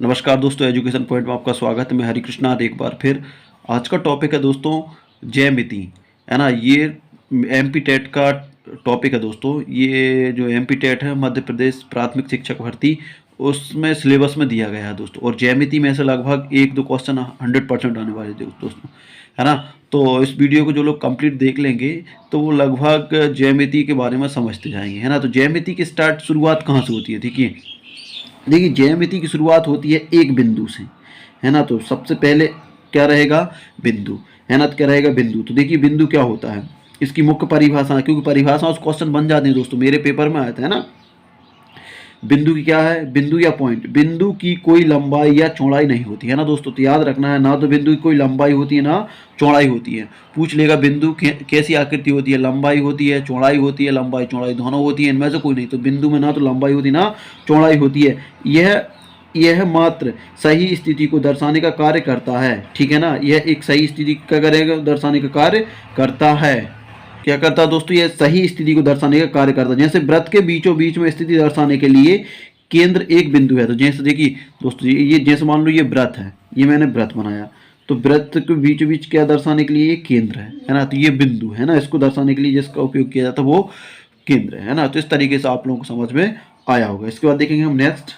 नमस्कार दोस्तों, education point में आपका स्वागत है। मैं हरि कृष्णा एक बार फिर। आज का टॉपिक है दोस्तों ज्यामिति, है ना। ये एमपी टेट का टॉपिक है दोस्तों। ये जो एमपी टेट है, मध्य प्रदेश प्राथमिक शिक्षक भर्ती, उसमें सिलेबस में दिया गया है दोस्तों। और ज्यामिति में से लगभग एक दो क्वेश्चन 100% आने वाले दोस्तों, है ना। तो इस वीडियो को जो लोग कंप्लीट देख लेंगे तो वो लगभग ज्यामिति के बारे में समझते जाएंगे, है ना। तो ज्यामिति की शुरुआत कहाँ से होती है? देखिए ज्यामिति की शुरुआत होती है एक बिंदु से, है ना। तो सबसे पहले क्या रहेगा? बिंदु, है ना। तो क्या रहेगा? बिंदु। तो देखिए बिंदु क्या होता है, इसकी मुख्य परिभाषा, क्योंकि परिभाषा उस क्वेश्चन बन जाते हैं दोस्तों, मेरे पेपर में आया था, है ना। बिंदु की क्या है? बिंदु या पॉइंट, बिंदु की कोई लंबाई या चौड़ाई नहीं होती, है ना दोस्तों। तो याद रखना है, ना तो बिंदु की कोई लंबाई होती है ना चौड़ाई होती है। पूछ लेगा बिंदु कैसी आकृति होती है, लंबाई होती है, चौड़ाई होती है, लंबाई चौड़ाई दोनों होती है, इनमें से कोई नहीं। तो बिंदु में ना तो लंबाई होती ना चौड़ाई होती है। यह मात्र सही स्थिति को दर्शाने का कार्य करता है, ठीक है ना। यह एक सही स्थिति का करेगा, दर्शाने का कार्य करता है। क्या करता है दोस्तों? ये सही स्थिति को दर्शाने का कार्य करता है। जैसे वृत्त के बीचों बीच में स्थिति दर्शाने के लिए केंद्र एक बिंदु है। तो जैसे देखिए दोस्तों, ये जैसे मान लो ये वृत्त है, ये मैंने वृत्त बनाया, तो वृत्त के बीचों बीच क्या दर्शाने के लिए? ये केंद्र है ना। तो ये बिंदु है ना, इसको दर्शाने के लिए जिसका उपयोग किया जाता है वो केंद्र है ना। तो इस तरीके से आप लोगों को समझ में आया होगा। इसके बाद देखेंगे हम नेक्स्ट।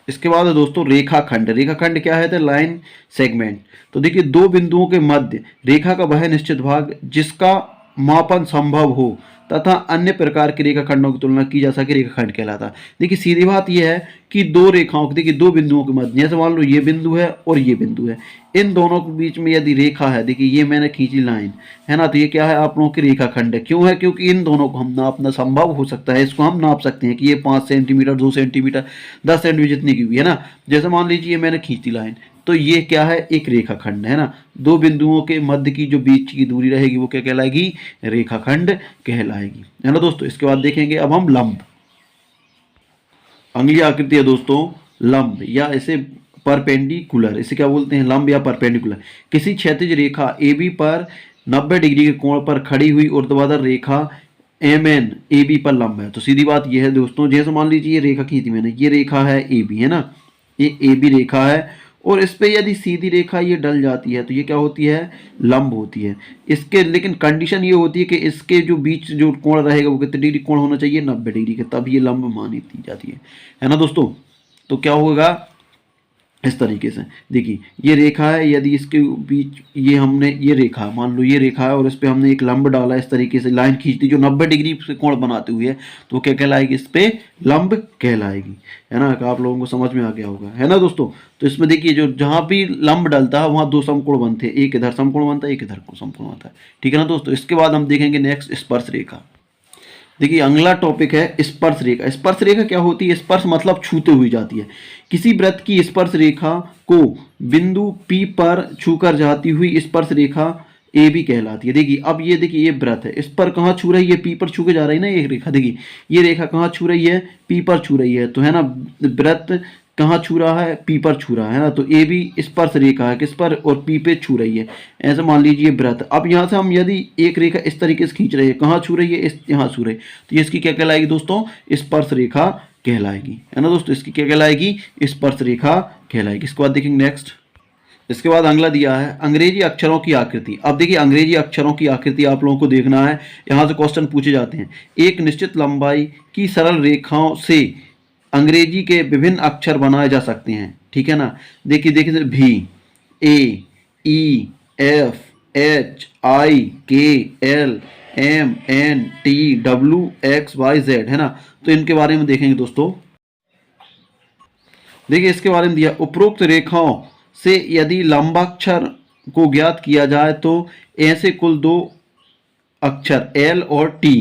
इसके बाद है दोस्तों रेखाखंड। रेखाखंड क्या है? तो लाइन सेगमेंट। तो देखिए दो बिंदुओं के मध्य रेखा का वह निश्चित भाग जिसका मापन संभव हो तथा अन्य प्रकार के रेखाखंडों की तुलना की जा सके रेखाखंड कहलाता है। देखिए सीधी बात यह है कि दो रेखाओं, देखिए दो बिंदुओं के मध्य, जैसे मान लो ये बिंदु है और ये बिंदु है, इन दोनों के बीच में यदि रेखा है, देखिए ये मैंने खींची लाइन, है ना। तो ये क्या है? आप लोगों की रेखाखंड है। क्यों है? क्योंकि इन दोनों को हम नापना संभव हो सकता है। इसको हम नाप सकते हैं कि ये 5 सेंटीमीटर, 2 सेंटीमीटर, 10 सेंटीमीटर जितनी की हुई है ना। जैसे मान लीजिए मैंने खींची लाइन, तो ये क्या है? एक रेखाखंड, है ना। दो बिंदुओं के मध्य की जो बीच की दूरी रहेगी वो क्या कहलाएगी? रेखाखंड कहलाएगी, है ना दोस्तों। इसके बाद देखेंगे अब हम लंब। अगली आकृति है दोस्तों लंब, या इसे परपेंडिकुलर, इसे क्या बोलते हैं? लंब या परपेंडिकुलर। किसी क्षैतिज रेखा AB पर 90 डिग्री के कोण पर खड़ी हुई ऊर्ध्वाधर रेखा MN AB पर लंब है। तो सीधी बात यह है दोस्तों, जैसे मान लीजिए ये रेखा खींची मैंने, ये रेखा है AB, है ना। ये AB रेखा है और इस पे यदि सीधी रेखा ये डल जाती है तो ये क्या होती है? लंब होती है। इसके लेकिन कंडीशन ये होती है कि इसके जो बीच जो कोण रहेगा वो कितने डिग्री कोण होना चाहिए? 90 डिग्री के, तब ये लंब मानी जाती है ना दोस्तों। तो क्या होगा इस तरीके से? देखिए ये रेखा है, यदि इसके बीच ये हमने, ये रेखा मान लो ये रेखा है और इस पे हमने एक लंब डाला, इस तरीके से लाइन खींच दी जो 90 डिग्री से कोण बनाते हुए है, तो क्या कहलाएगी? इस पे लंब कहलाएगी, है ना। आप लोगों को समझ में आ गया होगा, है ना दोस्तों। तो इसमें देखिए जो जहां भी लंब डलता है वहां दो समकोण बनते हैं, एक इधर समकोण बनता है, एक इधर समकोण बनता है, ठीक है ना दोस्तों। इसके बाद हम देखेंगे नेक्स्ट स्पर्श रेखा। देखिए अगला टॉपिक है स्पर्श रेखा। स्पर्श रेखा क्या होती है? स्पर्श मतलब छूते हुई जाती है। किसी वृत्त की स्पर्श रेखा को बिंदु P पर छूकर जाती हुई स्पर्श रेखा AB कहलाती है। देखिए अब ये देखिए ये वृत्त है, इस पर कहाँ छू रही है? P पर छू के जा रही है ना एक रेखा। देखिए ये रेखा कहाँ छू रही है? P पर छू रही है, तो है ना वृत्त कहाँ छू रहा है? P पर छू रहा है ना। तो AB स्पर्श रेखा है किस पर? और P पे छू रही है। ऐसे मान लीजिए वृत्त। अब यहाँ से हम यदि एक रेखा इस तरीके से खींच रहे हैं, कहाँ छू रही है? इस यहाँ छू रही है, तो ये इसकी क्या कहलाएगी दोस्तों? स्पर्श रेखा कहलाएगी, है ना दोस्तों। इसकी क्या कहलाएगी? स्पर्श रेखा कहलाएगी। इसके बाद देखेंगे नेक्स्ट। इसके बाद अगला दिया है अंग्रेजी अक्षरों की आकृति। अब देखिए अंग्रेजी अक्षरों की आकृति आप लोगों को देखना है, यहाँ से क्वेश्चन पूछे जाते हैं। एक निश्चित लंबाई की सरल रेखाओं से अंग्रेजी के विभिन्न अक्षर बनाए जा सकते हैं, ठीक है ना। देखिए देखिए V A E F H I K L M N T W X Y Z, है ना। तो इनके बारे में देखेंगे दोस्तों। देखिए इसके बारे में दिया, उपरोक्त रेखाओं से यदि लंबाक्षर को ज्ञात किया जाए तो ऐसे कुल दो अक्षर L और T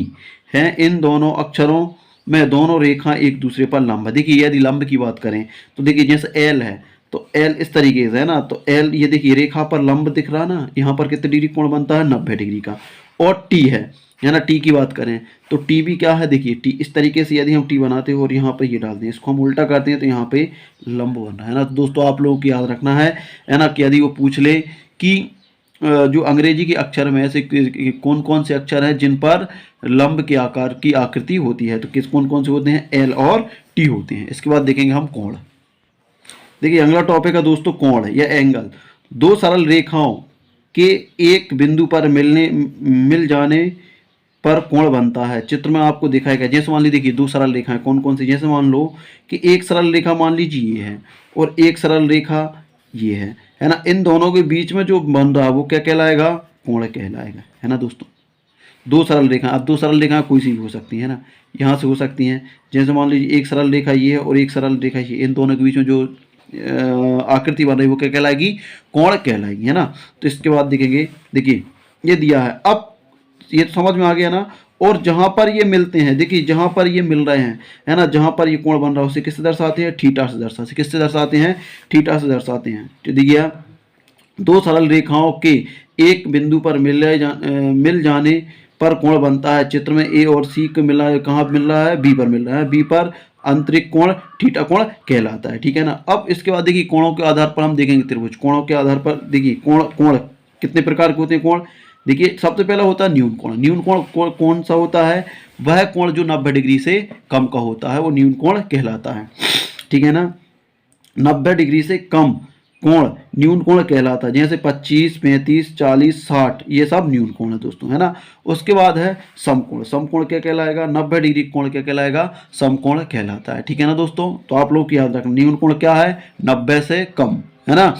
हैं। इन दोनों अक्षरों में दोनों रेखा एक दूसरे पर लंब है। देखिए यदि लंब की बात करें तो देखिए जैसे L है तो L इस तरीके से है ना, तो L ये देखिए रेखा पर लंब दिख रहा ना, यहाँ पर कितने डिग्री कोण बनता है? 90 डिग्री का। और T है ना। T की बात करें तो T भी क्या है? देखिए T इस तरीके से यदि हम T बनाते हैं और यहाँ पे ये डालते हैं, इसको हम उल्टा करते हैं तो यहाँ पे लंब बन रहा है ना। तो दोस्तों आप लोगों को याद रखना है ना, कि यदि वो पूछ ले कि जो अंग्रेजी के अक्षर में ऐसे कौन कौन से अक्षर हैं जिन पर लंब के आकार की आकृति होती है, तो किस कौन कौन से होते हैं? L और T होते हैं। इसके बाद देखेंगे हम कोण। देखिए अगला टॉपिक है दोस्तों कोण या एंगल। दो सरल रेखाओं के एक बिंदु पर मिल जाने पर कोण बनता है। चित्र में आपको दिखाया गया, जैसे मान लीजिए देखिए दो सरल रेखाएं कौन कौन सी, जैसे मान लो कि एक सरल रेखा मान लीजिए ये है और एक सरल रेखा ये है ना। इन दोनों के बीच में जो बन रहा है वो क्या कहलाएगा, कोण कहलाएगा, है ना दोस्तों। दो सरल रेखा, अब दो सरल रेखा कोई सी भी हो सकती है ना, यहाँ से हो सकती हैं। जैसे मान लीजिए एक सरल रेखा ये है और एक सरल रेखा ये, इन दोनों के बीच में जो आकृति बन रही है वो क्या कहलाएगी, कोण कहलाएगी, है ना। तो इसके बाद देखेंगे, देखिए ये दिया है, अब ये तो समझ में आ गया ना। और जहां पर ये मिलते हैं, देखिए जहां पर ये मिल रहे हैं, है ना, जहां पर ये कोण बन रहा है उसे किससे दर्शाते हैं, थीटा से दर्शाते, किससे दर्शाते हैं, थीटा से दर्शाते हैं। तो देखिए दो सरल रेखाओं के एक बिंदु पर मिल जाने पर कोण बनता है। चित्र में ए और सी को मिला है, कहाँ मिल रहा है, बी पर मिल रहा है, बी पर आंतरिक कोण थीटा कोण कहलाता है, ठीक है ना। अब इसके बाद देखिए कोणों के आधार पर हम देखेंगे त्रिभुज। कोणों के आधार पर देखिए कोण कितने प्रकार के होते हैं कोण। देखिए सबसे पहला होता है न्यून कोण। न्यून कोण कौन सा होता है, वह कोण जो 90 डिग्री से कम का होता है वो न्यून कोण कहलाता है, ठीक है ना। 90 डिग्री से कम कोण न्यून कोण कहलाता है, जैसे 25, 35, 40, 60 ये सब न्यून कोण है दोस्तों, है ना। उसके बाद है समकोण। समकोण क्या कहलाएगा, 90 डिग्री कोण क्या कहलाएगा, समकोण कहलाता है, ठीक है ना दोस्तों। तो आप लोग याद रखना न्यून कोण क्या है, 90 से कम, है ना।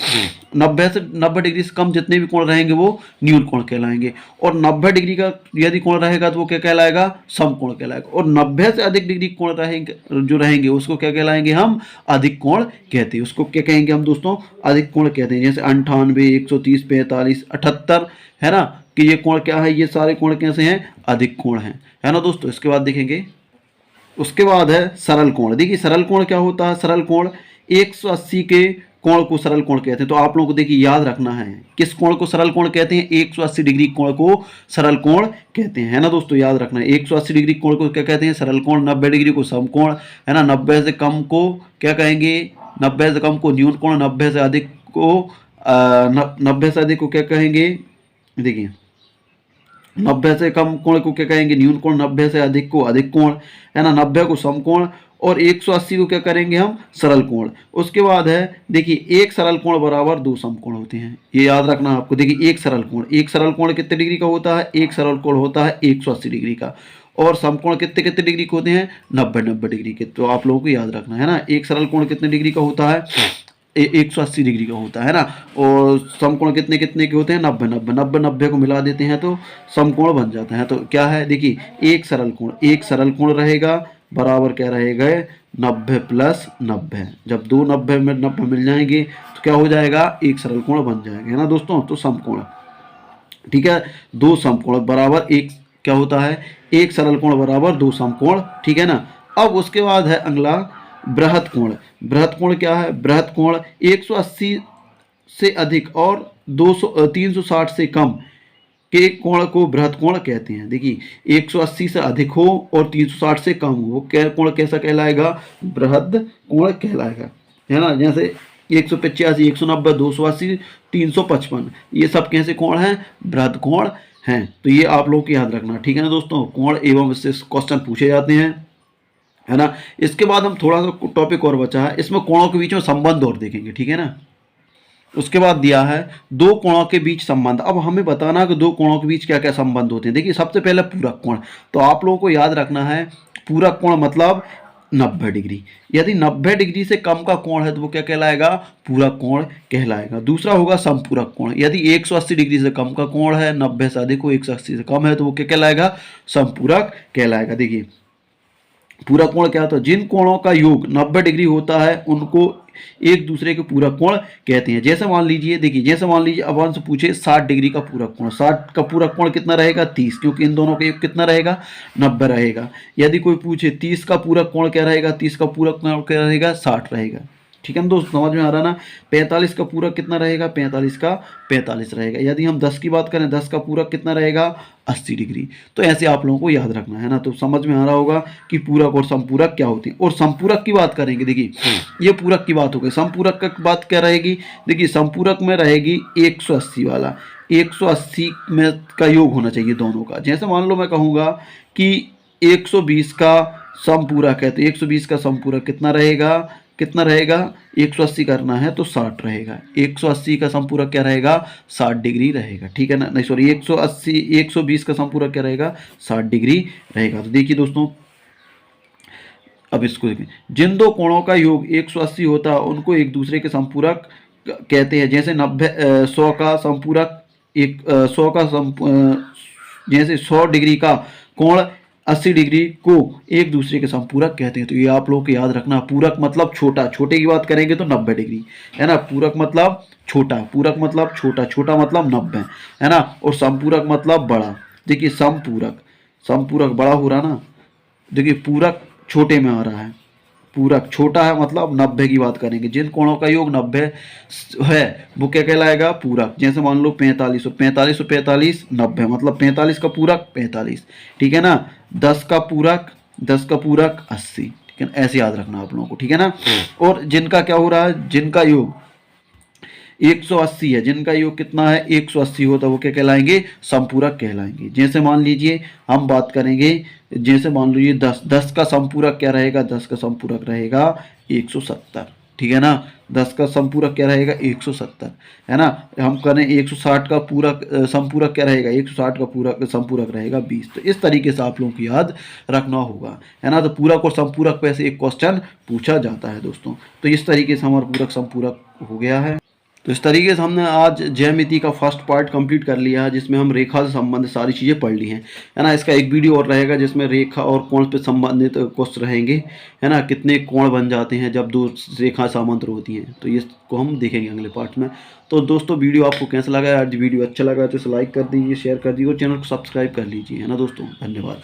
90 डिग्री से कम जितने भी कोण रहेंगे वो न्यून कोण कहलाएंगे। और 90 डिग्री का यदि कोण रहेगा तो वो क्या कहलाएगा, समकोण कहलाएगा। और 90 से अधिक डिग्री कोण रहेंगे जो रहेंगे उसको क्या कहलाएंगे हम, अधिक कोण कहते हैं। उसको क्या कहेंगे हम दोस्तों, अधिक कोण कहते हैं। जैसे 98, 130, 45, 78, है ना, कि ये कोण क्या है, ये सारे कोण कैसे हैं, अधिक कोण हैं, है ना दोस्तों। इसके बाद देखेंगे, उसके बाद है सरल कोण। देखिए सरल कोण क्या होता है, सरल कोण 180 के कोण को सरल कोण कहते हैं। तो आप लोगों को देखिए याद रखना है किस कोण को सरल कोण कहते हैं, 180 डिग्री कोण को सरल कोण कहते हैं, है ना दोस्तों। याद रखना है 180 डिग्री कोण को क्या कहते हैं, सरल कोण। 90 डिग्री को समकोण, है ना। 90 से कम को क्या कहेंगे, 90 से कम को न्यून कोण, 90 से अधिक को 90 से अधिक को क्या कहेंगे, देखिए 90 से कम कोण को क्या कहेंगे, न्यून कोण। 90 से अधिक को अधिक कोण, है ना। 90 को समकोण और 180 को क्या करेंगे हम, सरल कोण। उसके बाद है देखिए एक सरल कोण बराबर दो समकोण होते हैं, ये याद रखना आपको। देखिए एक सरल कोण कितने डिग्री का होता है, एक सरल कोण होता है 180 डिग्री का। और समकोण कितने कितने डिग्री के होते हैं, 90 डिग्री के। तो आप लोगों को याद रखना है ना, एक सरल कोण कितने डिग्री का होता है, 180 डिग्री का होता है ना। और समकोण कितने कितने के होते हैं, 90 को मिला देते हैं तो समकोण बन जाता है। तो क्या है, देखिए एक सरल कोण रहेगा बराबर क्या रहेगा, 90 प्लस 90। जब दो 90 में 90 मिल जाएंगे तो क्या हो जाएगा, एक सरल कोण बन जाएगा, है ना दोस्तों। तो समकोण, ठीक है, दो समकोण बराबर एक क्या होता है, एक सरल कोण बराबर दो समकोण, ठीक है ना। अब उसके बाद है अगला बृहत कोण। बृहत कोण क्या है, बृहत कोण 180 से अधिक और 360 से कम के कोण को बृहत कोण कहते हैं। देखिए 180 से अधिक हो और 360 से कम हो, वो क्या कोण कैसा कहलाएगा, बृहत कोण कहलाएगा, है ना। जैसे 185, 190, 280, 355 ये सब कैसे कोण हैं, बृहत कोण हैं। तो ये आप लोग को याद रखना, ठीक है ना दोस्तों। कोण एवं इससे क्वेश्चन पूछे जाते हैं, है ना। इसके बाद हम थोड़ा सा टॉपिक और बचा है, इसमें कोणों के बीच में संबंध और देखेंगे, ठीक है ना। उसके बाद दिया है दो कोणों के बीच संबंध। अब हमें बताना कि दो कोणों के बीच क्या क्या संबंध होते हैं। देखिए सबसे पहले पूरक कोण, तो आप लोगों को याद रखना है पूरक कोण मतलब 90 डिग्री। यदि 90 डिग्री से कम का कोण है तो वो क्या कहलाएगा, पूरक कोण कहलाएगा। दूसरा होगा समपूरक कोण। यदि 180 डिग्री से कम का कोण है, 90 से अधिक हो, 180 से कम है तो वो क्या कहलाएगा, समपूरक कहलाएगा। देखिए पूरक कोण क्या होता है, जिन कोणों का योग 90 डिग्री होता है उनको एक दूसरे के पूरक कोण कहते हैं। जैसे मान लीजिए, देखिए जैसे मान लीजिए अब हमसे पूछे 60 डिग्री का पूरक कोण, 60 का पूरक कोण कितना रहेगा, 30, क्योंकि इन दोनों का योग कितना रहेगा, 90 रहेगा। यदि कोई पूछे 30 का पूरक कोण क्या रहेगा, 30 का पूरक कोण क्या रहेगा, 60 रहेगा, ठीक है ना दोस्त, समझ में आ रहा ना। 45 का पूरक कितना रहेगा, 45 का 45 रहेगा। यदि हम 10 की बात करें, 10 का पूरक कितना रहेगा, 80 डिग्री। तो ऐसे आप लोगों को याद रखना है ना। तो समझ में आ रहा होगा कि पूरक और संपूरक क्या होते हैं। और संपूरक की बात करेंगे, देखिए ये पूरक की बात हो गई, संपूरक की बात क्या रहेगी। देखिए संपूरक में रहेगी 180 वाला, 180 में का योग होना चाहिए दोनों का। जैसे मान लो मैं कहूँगा कि 120 का समपूरक है तो 120 का समपूरक कितना रहेगा, कितना रहेगा, 180 करना है तो 60 रहेगा। 180 का समपूरक क्या रहेगा, 60 डिग्री रहेगा, ठीक है ना, नहीं सॉरी 180, 120 का समपूरक क्या रहेगा, 60 डिग्री रहेगा। तो देखिए दोस्तों, अब इसको देखें, जिन दो कोणों का योग 180 होता है उनको एक दूसरे के संपूरक कहते हैं। जैसे 100 का संपूरक एक 100 का जैसे 100 डिग्री का कोण 80 डिग्री को एक दूसरे के समपूरक कहते हैं। तो ये आप लोगों को याद रखना, पूरक मतलब छोटा, छोटे की बात करेंगे तो 90 डिग्री है ना, पूरक मतलब छोटा, पूरक मतलब छोटा, छोटा मतलब 90 है ना, और संपूरक मतलब बड़ा। देखिए समपूरक, समपूरक बड़ा हो रहा ना, देखिए पूरक छोटे में आ रहा है, पूरक छोटा है मतलब 90 की बात करेंगे। जिन कोणों का योग 90 है वो क्या कहलाएगा, पूरक। जैसे मान लो 45 और 45 और 45 90, मतलब 45 का पूरक 45, ठीक है ना। 10 का पूरक 80, ठीक है ना, ऐसे याद रखना आप लोगों को, ठीक है ना। और जिनका क्या हो रहा है, जिनका योग 180 है, जिनका योग कितना है 180 होता है, वो क्या कहलाएंगे, संपूरक कहलाएंगे। जैसे मान लीजिए हम बात करेंगे, जैसे मान लीजिए 10 का संपूरक क्या रहेगा, 10 का संपूरक रहेगा 170, ठीक है ना। 10 का संपूरक क्या रहेगा 170, है ना। हम करें 160 का पूरक संपूरक क्या रहेगा, 160 का पूरक संपूरक रहेगा 20। तो इस तरीके से आप लोगों को याद रखना होगा, है ना। तो पूरक और संपूरक पे से एक क्वेश्चन पूछा जाता है दोस्तों। तो इस तरीके से हमारा पूरक संपूरक हो गया है। तो इस तरीके से हमने आज ज्यामिति का फर्स्ट पार्ट कंप्लीट कर लिया है, जिसमें हम रेखा से संबंधित सारी चीज़ें पढ़ ली हैं, है ना। इसका एक वीडियो और रहेगा जिसमें रेखा और कोण पे संबंधित क्वेश्चन रहेंगे, है ना, कितने कोण बन जाते हैं जब दो रेखा समांतर होती हैं, तो इसको हम देखेंगे अगले पार्ट में। तो दोस्तों वीडियो आपको कैसा लगा, आज वीडियो अच्छा लगा तो इसे लाइक कर दीजिए, शेयर कर दीजिए और चैनल को सब्सक्राइब कर लीजिए, है ना दोस्तों। धन्यवाद।